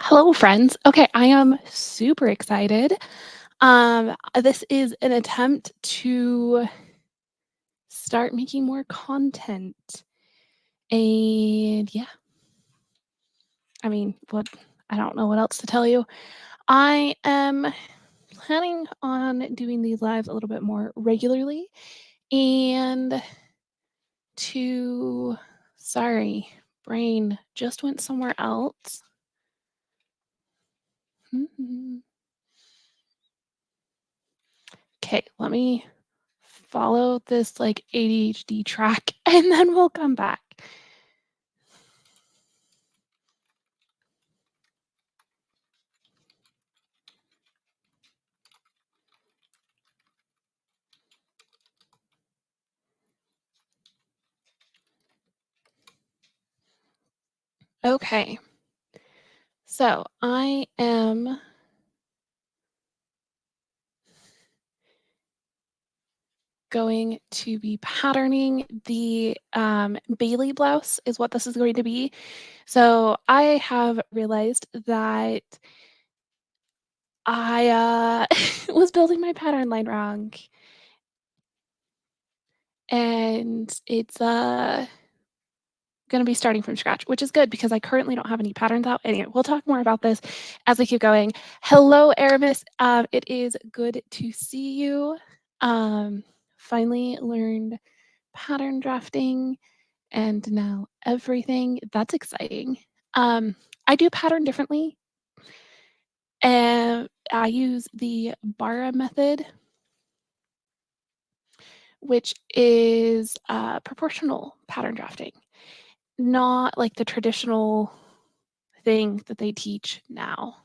Hello, friends. Okay, I am super excited. This is an attempt to start making more content. And yeah, I mean, what I don't know what else to tell you. I am planning on doing these lives a little bit more regularly and to sorry, brain just went somewhere else. Okay, let me follow this like ADHD track and then we'll come back. Okay, so I am going to be patterning the Bailey blouse is what this is going to be. So I have realized that I was building my pattern line wrong and it's going to be starting from scratch, which is good because I currently don't have any patterns out. Anyway, we'll talk more about this as we keep going. Hello, Aramis. It is good to see you. Finally learned pattern drafting and now everything. That's exciting. I do pattern differently. And I use the Bara method, which is proportional pattern drafting, not like the traditional thing that they teach now.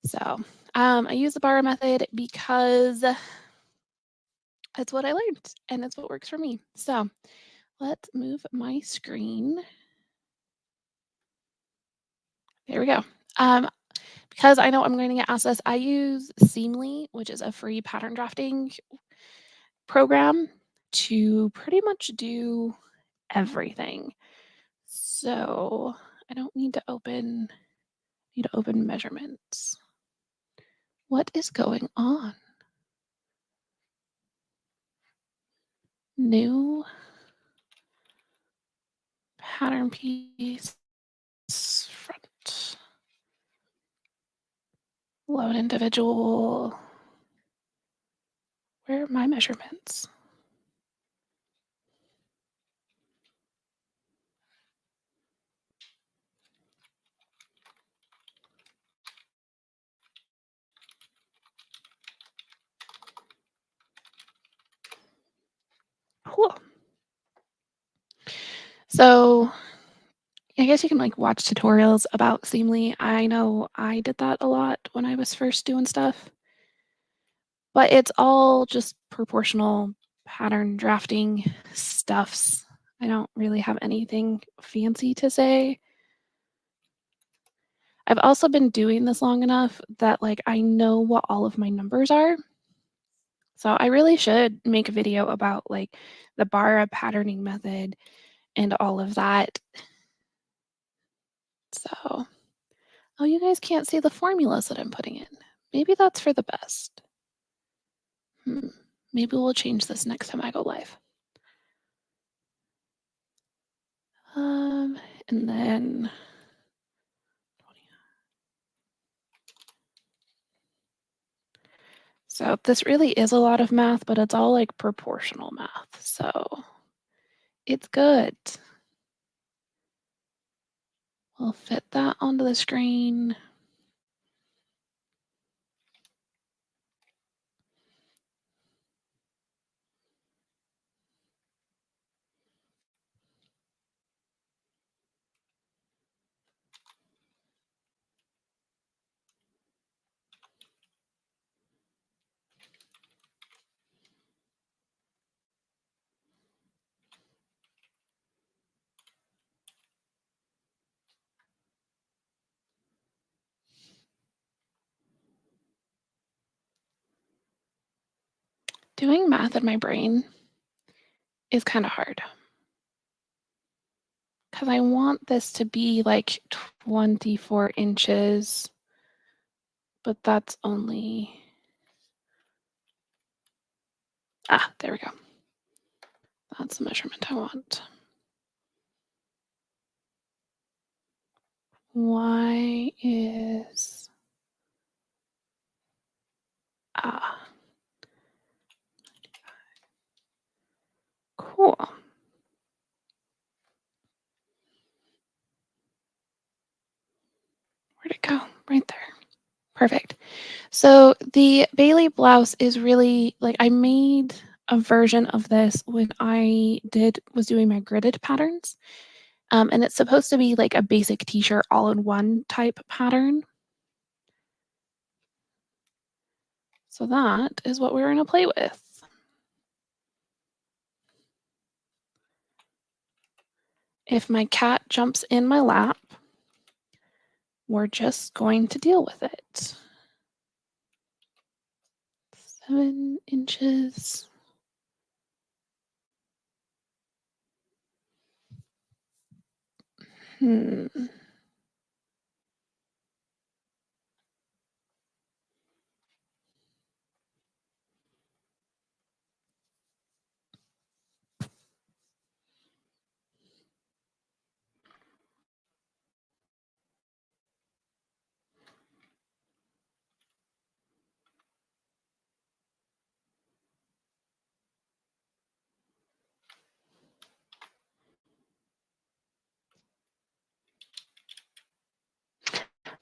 So I use the Bara method because it's what I learned and it's what works for me. So let's move my screen. There we go. Because I know I'm going to get asked this, I use Seamly, which is a free pattern drafting program to pretty much do everything. So I don't need to open measurements. What is going on? New pattern piece, front, load individual. Where are my measurements? Cool. So I guess you can like watch tutorials about Seamly. I know I did that a lot when I was first doing stuff. But it's all just proportional pattern drafting stuffs. I don't really have anything fancy to say. I've also been doing this long enough that like I know what all of my numbers are. So I really should make a video about like the Bara patterning method and all of that. So, oh, you guys can't see the formulas that I'm putting in. Maybe that's for the best. Maybe we'll change this next time I go live. And then so this really is a lot of math, but it's all like proportional math. So it's good. We'll fit that onto the screen. Doing math in my brain is kind of hard because I want this to be like 24 inches, but that's only, there we go. That's the measurement I want. Y is, cool. Where'd it go? Right there. Perfect. So the Bailey blouse is really like I made a version of this when I was doing my gridded patterns. And it's supposed to be like a basic t-shirt all in one type pattern. So that is what we're going to play with. If my cat jumps in my lap, we're just going to deal with it. 7 inches.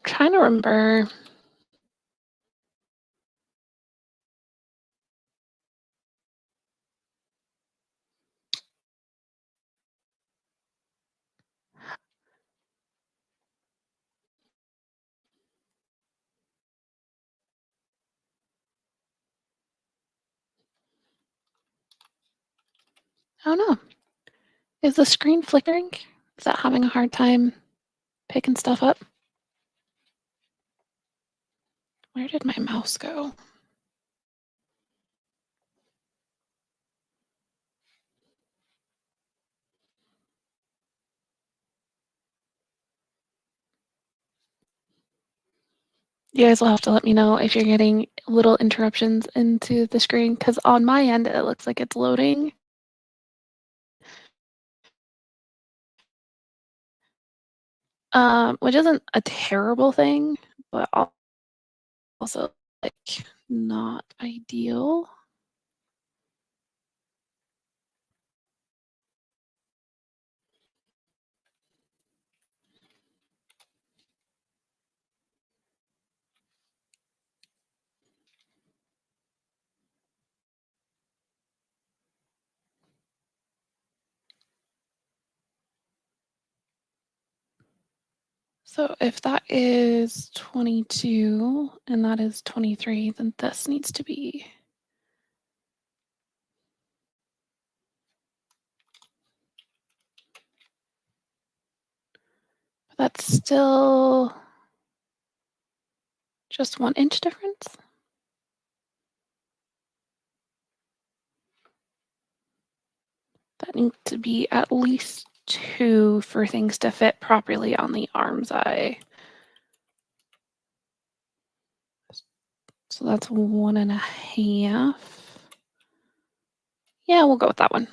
Trying to remember. I don't know. Is the screen flickering? Is that having a hard time picking stuff up? Where did my mouse go? You guys will have to let me know if you're getting little interruptions into the screen because on my end it looks like it's loading. Which isn't a terrible thing, but also like not ideal. So if that is 22 and that is 23, then this needs to be. But that's still just 1 inch difference. That needs to be at least 2 for things to fit properly on the arm's eye. So that's 1.5. Yeah, we'll go with that one.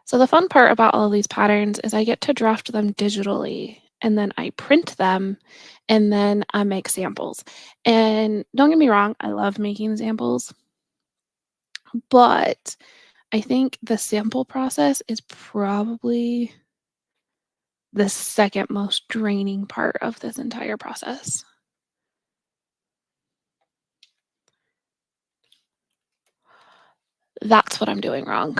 So the fun part about all of these patterns is I get to draft them digitally and then I print them and then I make samples. And don't get me wrong, I love making samples, but I think the sample process is probably the second most draining part of this entire process. That's what I'm doing wrong.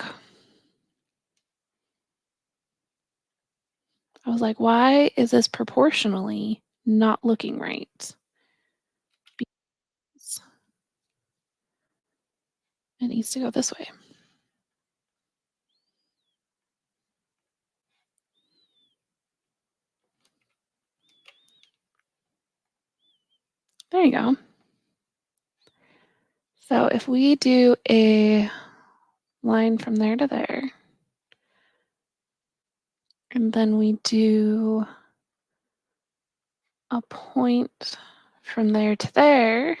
I was like, why is this proportionally not looking right? Because it needs to go this way. There you go. So if we do a line from there to there, And then we do a point from there to there.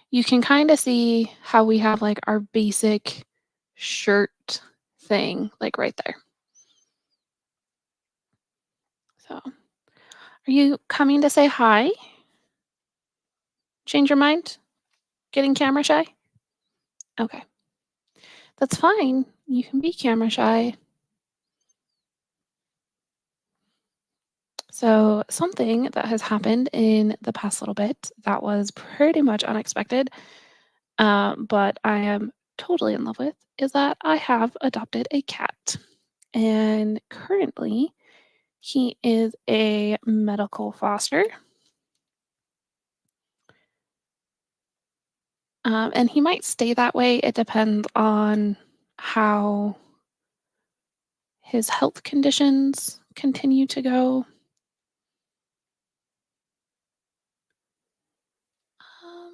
You can kind of see how we have like our basic shirt thing, like right there. So, are you coming to say hi? Change your mind? Getting camera shy? Okay, that's fine. You can be camera shy. So, something that has happened in the past little bit that was pretty much unexpected, but I am totally in love with, is that I have adopted a cat. And currently, he is a medical foster. And he might stay that way. It depends on how his health conditions continue to go. Um,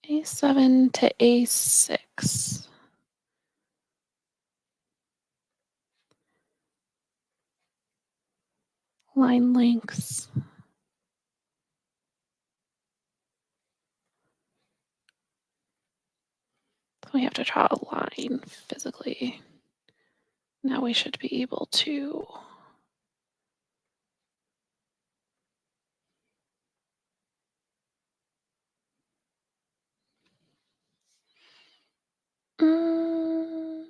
A7 to A6 line lengths. So we have to draw a line physically. Now we should be able to. Mm,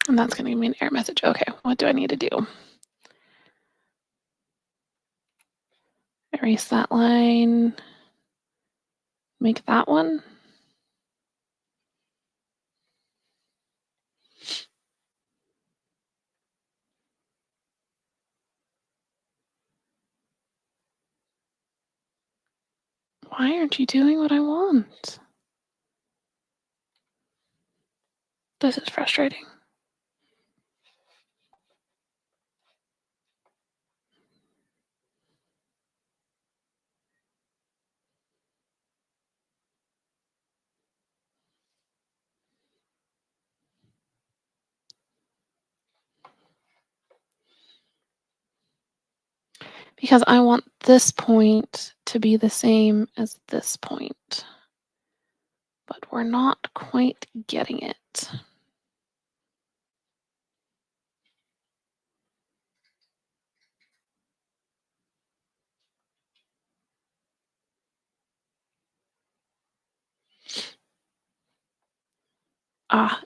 and that's going to give me an error message. Okay, what do I need to do? Erase that line. Make that one. Why aren't you doing what I want? This is frustrating. Because I want this point to be the same as this point, but we're not quite getting it.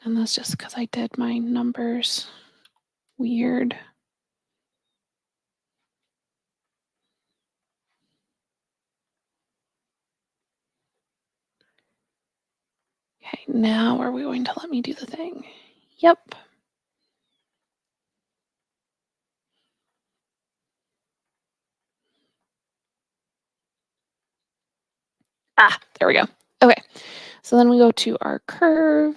And that's just because I did my numbers weird. Okay, now are we going to let me do the thing? Yep. There we go. Okay, so then we go to our curve.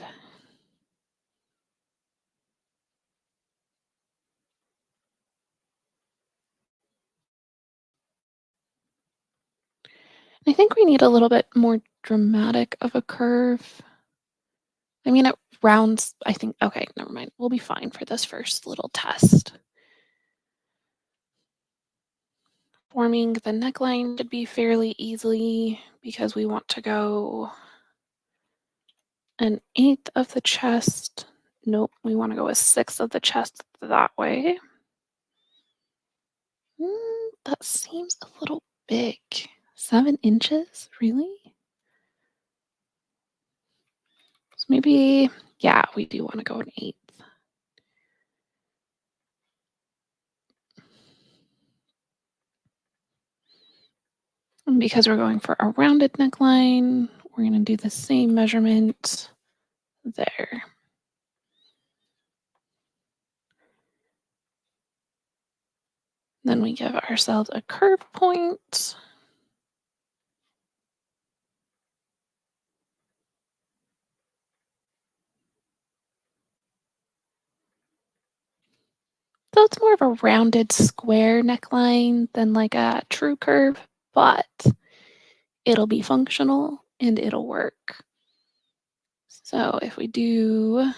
I think we need a little bit more dramatic of a curve. I mean, it rounds, I think, okay, never mind. We'll be fine for this first little test. Forming the neckline should be fairly easily because we want to go an eighth of the chest. Nope, we want to go a sixth of the chest that way. That seems a little big. 7 inches? Really? So maybe, yeah, we do want to go an eighth. And because we're going for a rounded neckline, we're going to do the same measurement there. Then we give ourselves a curve point. So it's more of a rounded square neckline than like a true curve, but it'll be functional and it'll work. So if we do,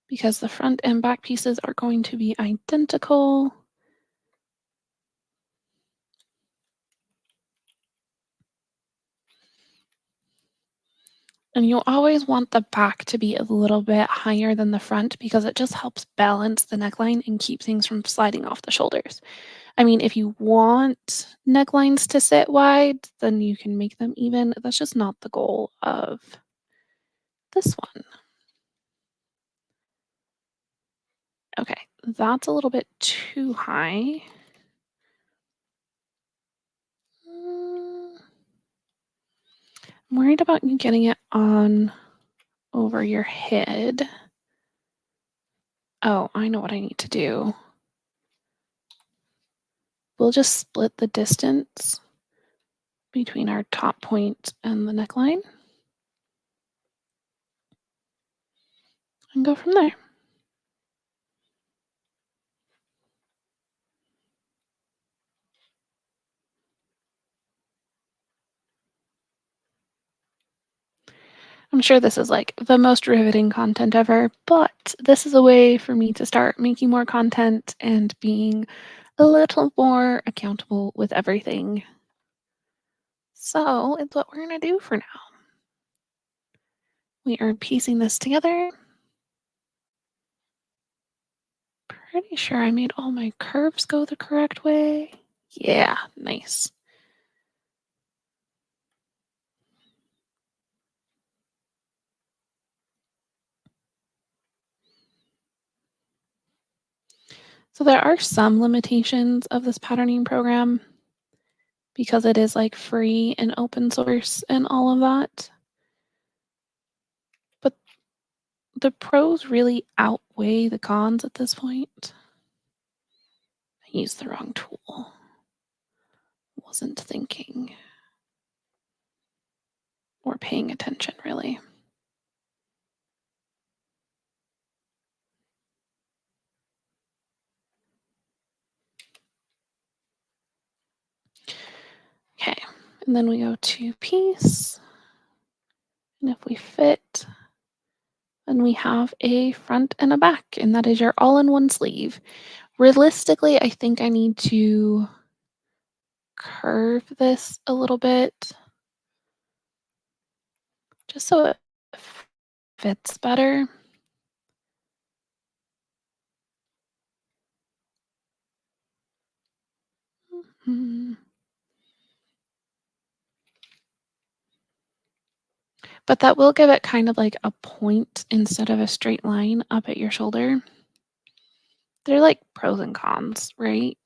because the front and back pieces are going to be identical, and you'll always want the back to be a little bit higher than the front because it just helps balance the neckline and keep things from sliding off the shoulders. I mean, if you want necklines to sit wide, then you can make them even. That's just not the goal of this one. Okay, that's a little bit too high. Mm, I'm worried about you getting it on over your head. Oh, I know what I need to do. We'll just split the distance between our top point and the neckline and go from there. I'm sure this is like the most riveting content ever, but this is a way for me to start making more content and being a little more accountable with everything. So it's what we're going to do for now. We are piecing this together. Pretty sure I made all my curves go the correct way. Yeah, nice. So there are some limitations of this patterning program because it is like free and open source and all of that. But the pros really outweigh the cons at this point. I used the wrong tool. Wasn't thinking or paying attention really. Okay, and then we go to piece. And if we fit, then we have a front and a back, and that is your all-in-one sleeve. Realistically, I think I need to curve this a little bit just so it fits better. Mhm. But that will give it kind of like a point instead of a straight line up at your shoulder. They're like pros and cons, right?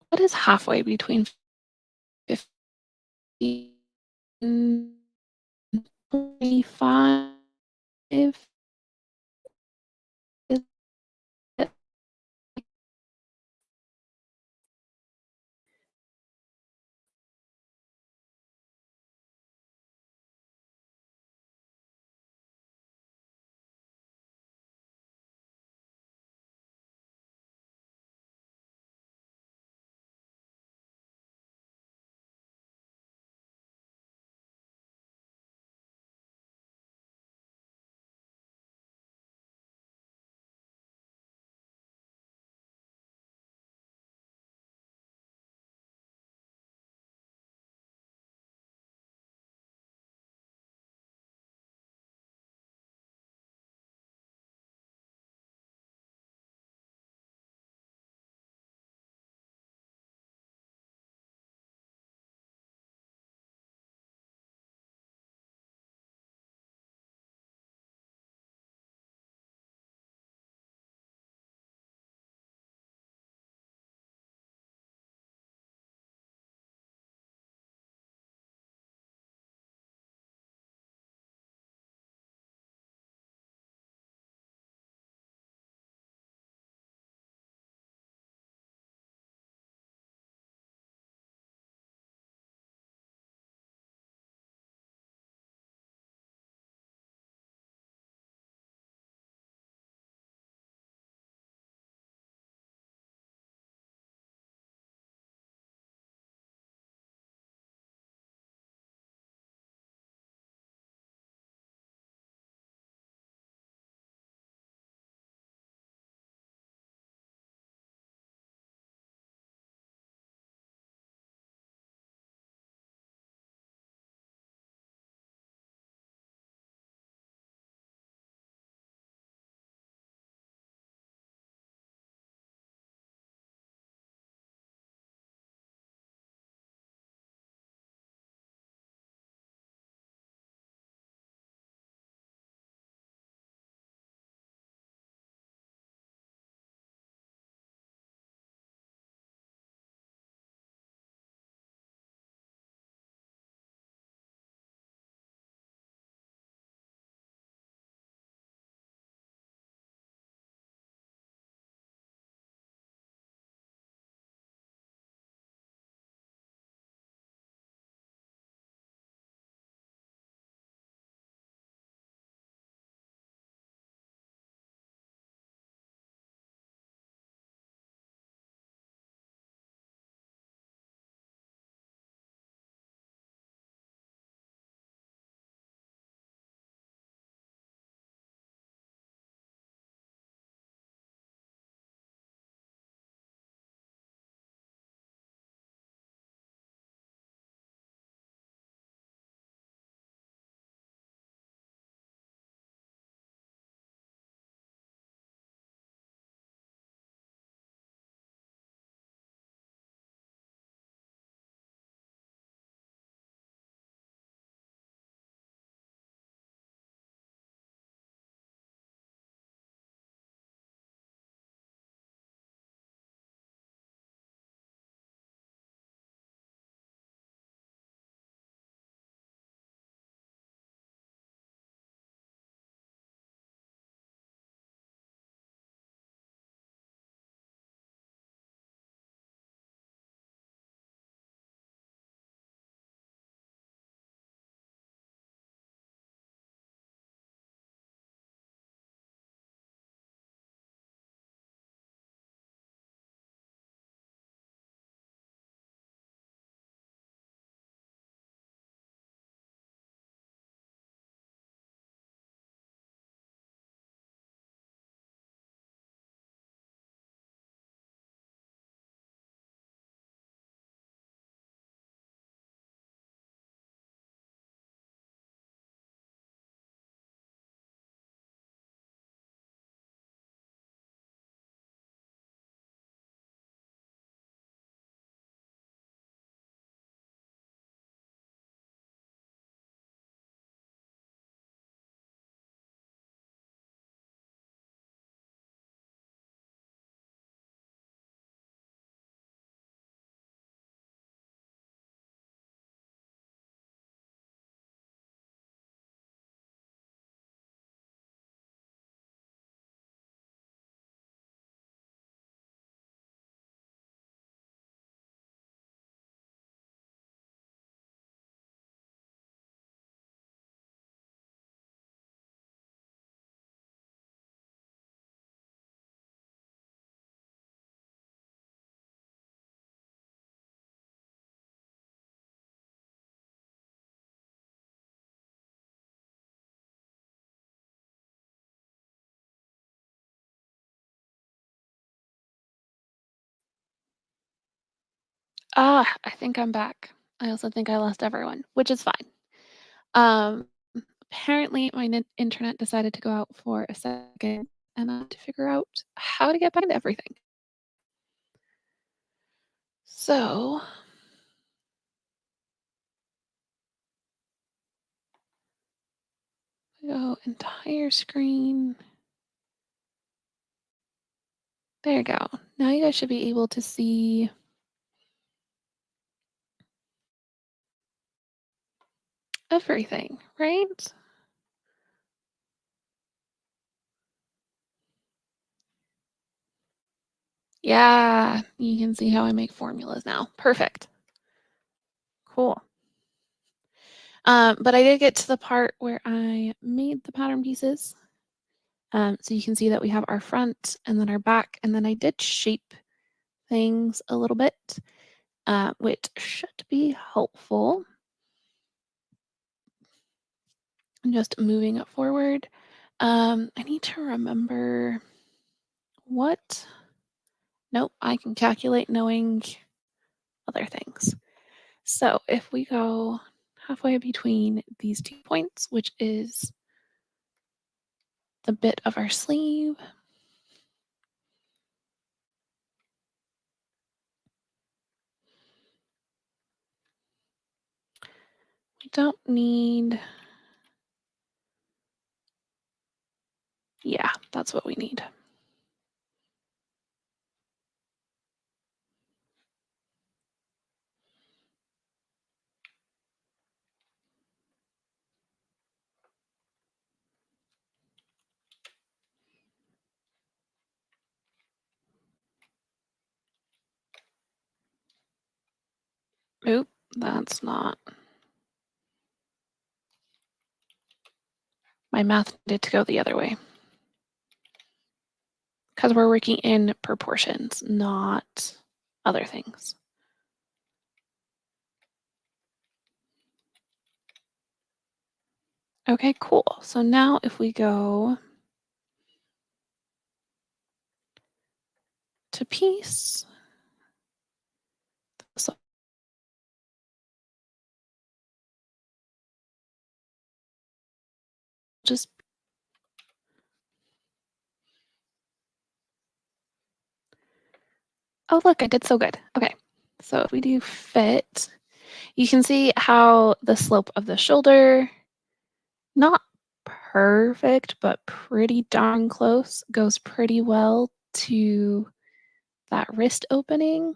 What is halfway between 50 and 25? Is it I think I'm back. I also think I lost everyone, which is fine. Um, Apparently my internet decided to go out for a second, and I had to figure out how to get back into everything. So, go entire screen. There you go. Now you guys should be able to see everything, right? Yeah, you can see how I make formulas now. Perfect. Cool. But I did get to the part where I made the pattern pieces. So you can see that we have our front and then our back, and then I did shape things a little bit, which should be helpful. I'm just moving it forward. I need to remember what. Nope, I can calculate knowing other things. So if we go halfway between these 2 points, which is the bit of our sleeve, we don't need. Yeah, that's what we need. Oop, that's not. My math needed to go the other way. Because we're working in proportions, not other things. Okay, cool. So now if we go to piece, so just, oh, look, I did so good. Okay, so if we do fit, you can see how the slope of the shoulder, not perfect, but pretty darn close, goes pretty well to that wrist opening.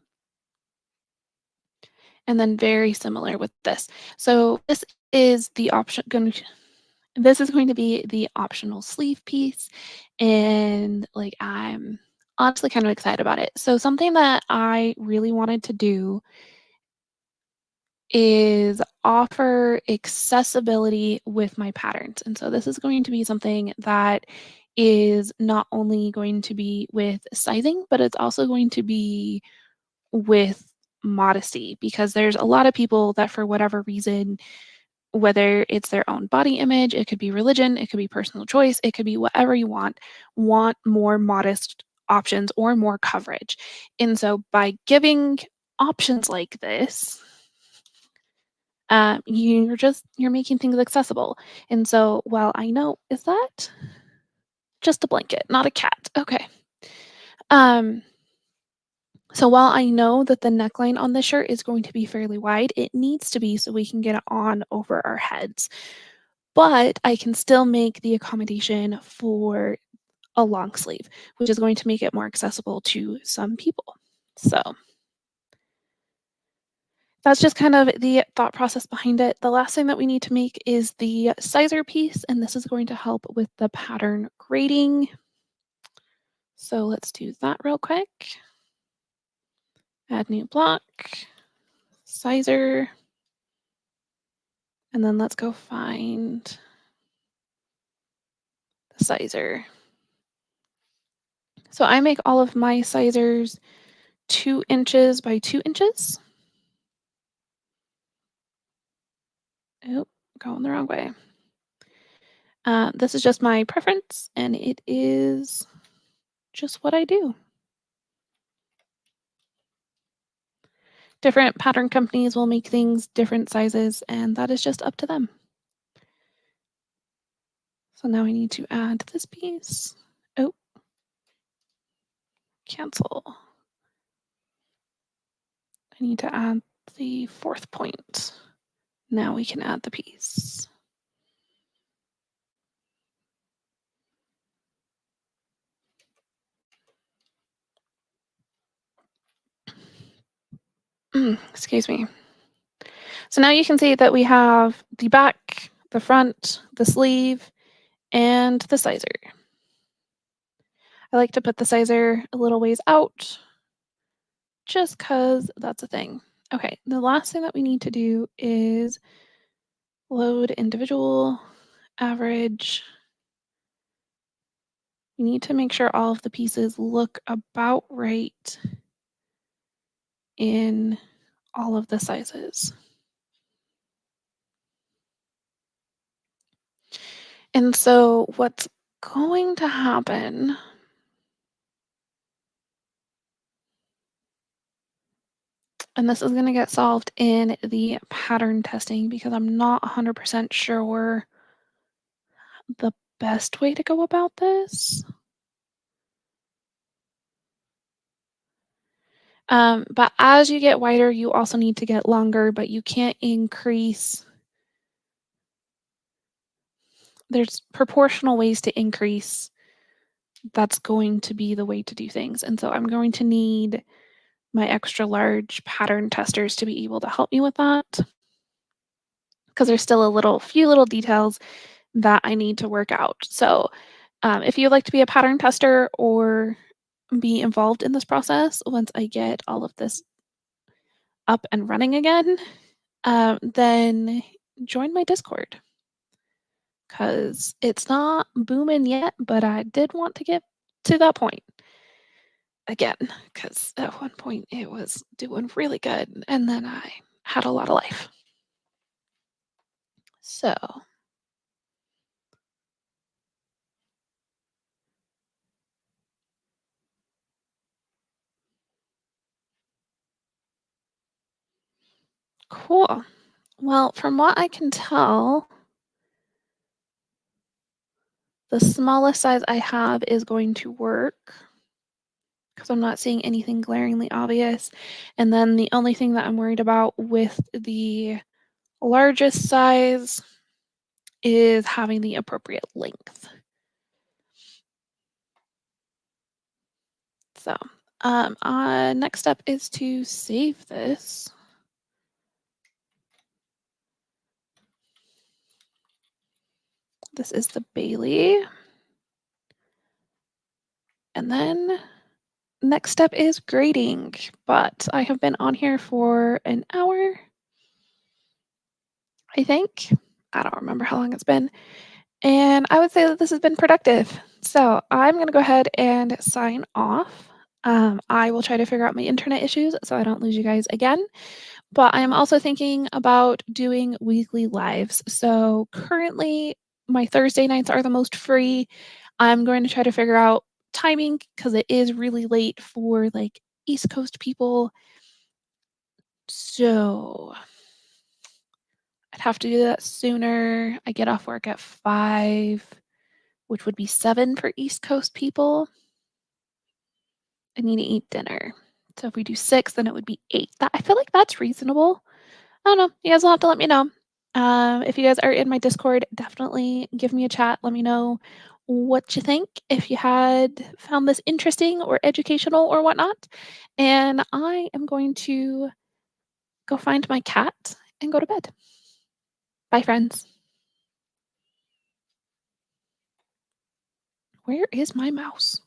And then very similar with this. So this is the option this is going to be the optional sleeve piece, and like I'm honestly kind of excited about it. So something that I really wanted to do is offer accessibility with my patterns. And so this is going to be something that is not only going to be with sizing, but it's also going to be with modesty, because there's a lot of people that for whatever reason, whether it's their own body image, it could be religion, it could be personal choice, it could be whatever you want more modest options or more coverage. And so by giving options like this, you're making things accessible. And so while I know, is that just a blanket, not a cat? Okay. Um, so while I know that the neckline on this shirt is going to be fairly wide, it needs to be so we can get it on over our heads. But I can still make the accommodation for a long sleeve, which is going to make it more accessible to some people. So that's just kind of the thought process behind it. The last thing that we need to make is the sizer piece, and this is going to help with the pattern grading. So let's do that real quick. Add new block, sizer, and then let's go find the sizer. So I make all of my sizers 2 inches by 2 inches. Oh, going the wrong way. This is just my preference, and it is just what I do. Different pattern companies will make things different sizes, and that is just up to them. So now I need to add this piece. Oh, cancel. I need to add the fourth point. Now we can add the piece. Excuse me. So now you can see that we have the back, the front, the sleeve, and the sizer. I like to put the sizer a little ways out just because that's a thing. Okay, the last thing that we need to do is load individual, average. We need to make sure all of the pieces look about right in all of the sizes. And so what's going to happen, and this is going to get solved in the pattern testing because I'm not 100% sure the best way to go about this. But as you get wider, you also need to get longer, but you can't increase. There's proportional ways to increase. That's going to be the way to do things. And so I'm going to need my extra large pattern testers to be able to help me with that because there's still a few little details that I need to work out. So if you'd like to be a pattern tester or be involved in this process once I get all of this up and running again, then join my Discord because it's not booming yet, but I did want to get to that point again because at one point it was doing really good and then I had a lot of life. So cool. Well, from what I can tell, the smallest size I have is going to work because I'm not seeing anything glaringly obvious. And then the only thing that I'm worried about with the largest size is having the appropriate length. So next step is to save this. This is the Bailey. And then next step is grading, but I have been on here for an hour, I think. I don't remember how long it's been. And I would say that this has been productive. So I'm going to go ahead and sign off. I will try to figure out my internet issues so I don't lose you guys again. But I am also thinking about doing weekly lives. So currently, my Thursday nights are the most free. I'm going to try to figure out timing because it is really late for like East Coast people. So I'd have to do that sooner. I get off work at 5, which would be 7 for East Coast people. I need to eat dinner. So if we do 6, then it would be 8. I feel like that's reasonable. I don't know. You guys will have to let me know. If you guys are in my Discord, definitely give me a chat. Let me know what you think, if you had found this interesting or educational or whatnot. And I am going to go find my cat and go to bed. Bye, friends. Where is my mouse?